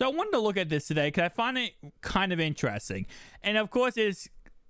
So I wanted to look at this today because I find it kind of interesting. And of course, it's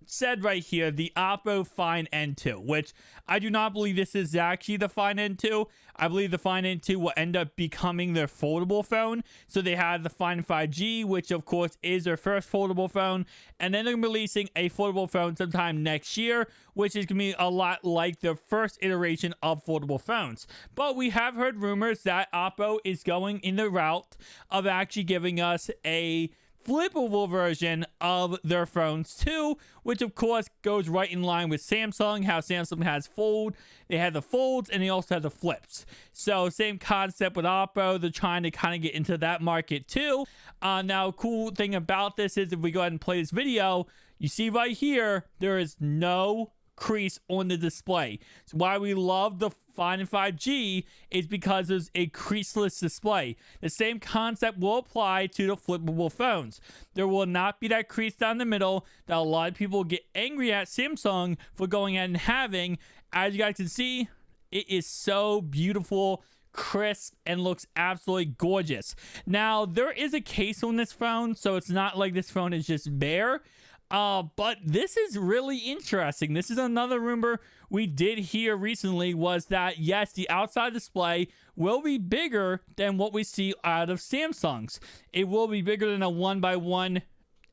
said right here, the Oppo Find N2, which I do not believe this is actually the Find N2. I believe the Find N2 will end up becoming their foldable phone. So they have the Find 5G, which of course is their first foldable phone, and then they're releasing a foldable phone sometime next year, which is going to be a lot like the first iteration of foldable phones. But we have heard rumors that Oppo is going in the route of actually giving us a flippable version of their phones too, which of course goes right in line with Samsung, how Samsung has fold, they have the folds, and they also have the flips. So same concept with Oppo, they're trying to kind of get into that market too. Now, cool thing about this is if we go ahead and play this video, you see right here, there is no crease on the display. So why we love the Find 5G is because there's a creaseless display. The same concept will apply to the flippable phones. There will not be that crease down the middle that a lot of people get angry at Samsung for going ahead and having. As you guys can see, it is so beautiful, crisp, and looks absolutely gorgeous. Now, there is a case on this phone, so it's not like this phone is just bare. But this is really interesting. This is another rumor we did hear recently, was that yes, the outside display will be bigger than what we see out of Samsung's. It will be bigger than a 1:1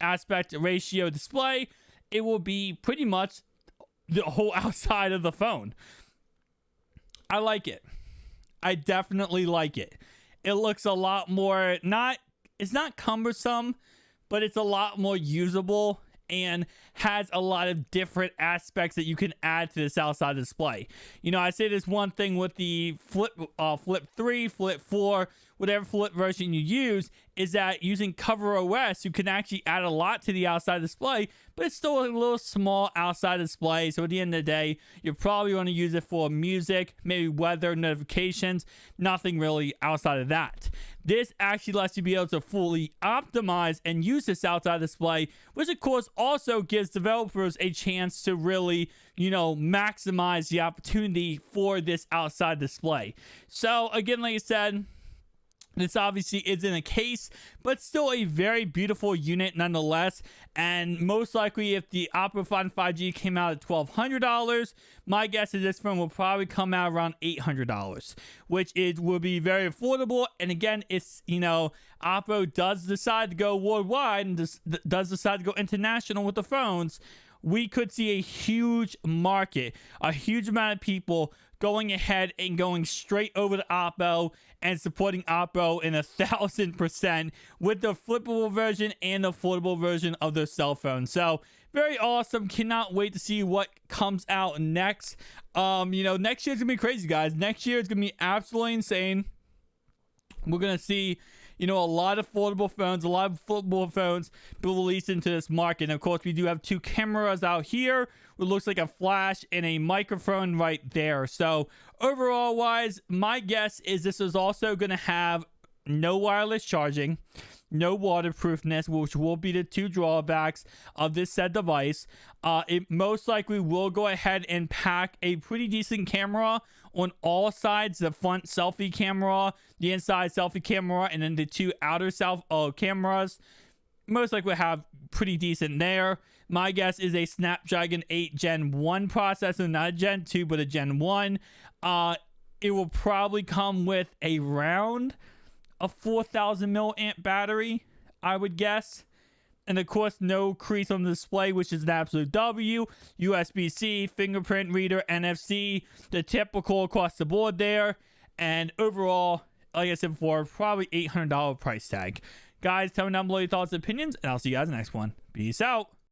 aspect ratio display. It will be pretty much the whole outside of the phone. I like it. I definitely like it. It looks a lot more, it's not cumbersome, but it's a lot more usable and has a lot of different aspects that you can add to this outside display. You know, I say this one thing with the Flip 3, Flip 4, whatever flip version you use, is that using Cover OS, you can actually add a lot to the outside display, but it's still a little small outside display. So at the end of the day, you're probably going to use it for music, maybe weather, notifications, nothing really outside of that. This actually lets you be able to fully optimize and use this outside display, which of course also gives developers a chance to really, maximize the opportunity for this outside display. So again, like I said, this obviously isn't a case, but still a very beautiful unit nonetheless. And most likely, if the Oppo Find 5G came out at $1,200, my guess is this phone will probably come out around $800, which will be very affordable. And again, it's, Oppo does decide to go worldwide and does decide to go international with the phones. We could see a huge market, a huge amount of people going ahead and going straight over to Oppo and supporting Oppo in 1,000% with the flippable version and the foldable version of their cell phone. So very awesome. Cannot wait to see what comes out next. Next year's gonna be crazy, guys. Next year is gonna be absolutely insane. We're gonna see, a lot of foldable phones, a lot of flippable phones be released into this market. And of course, we do have two cameras out here. It looks like a flash and a microphone right there. So overall wise, my guess is this is also going to have no wireless charging, no waterproofness, which will be the two drawbacks of this said device. It most likely will go ahead and pack a pretty decent camera on all sides, the front selfie camera, the inside selfie camera, and then the two outer cameras. Most likely have pretty decent there. My guess is a Snapdragon 8 Gen 1 processor, not a Gen 2, but a Gen 1. It will probably come with around a 4,000 milliamp battery, I would guess. And of course, no crease on the display, which is an absolute W. USB-C, fingerprint reader, NFC, the typical across the board there. And overall, like I said before, probably $800 price tag. Guys, tell me down below your thoughts and opinions, and I'll see you guys in the next one. Peace out.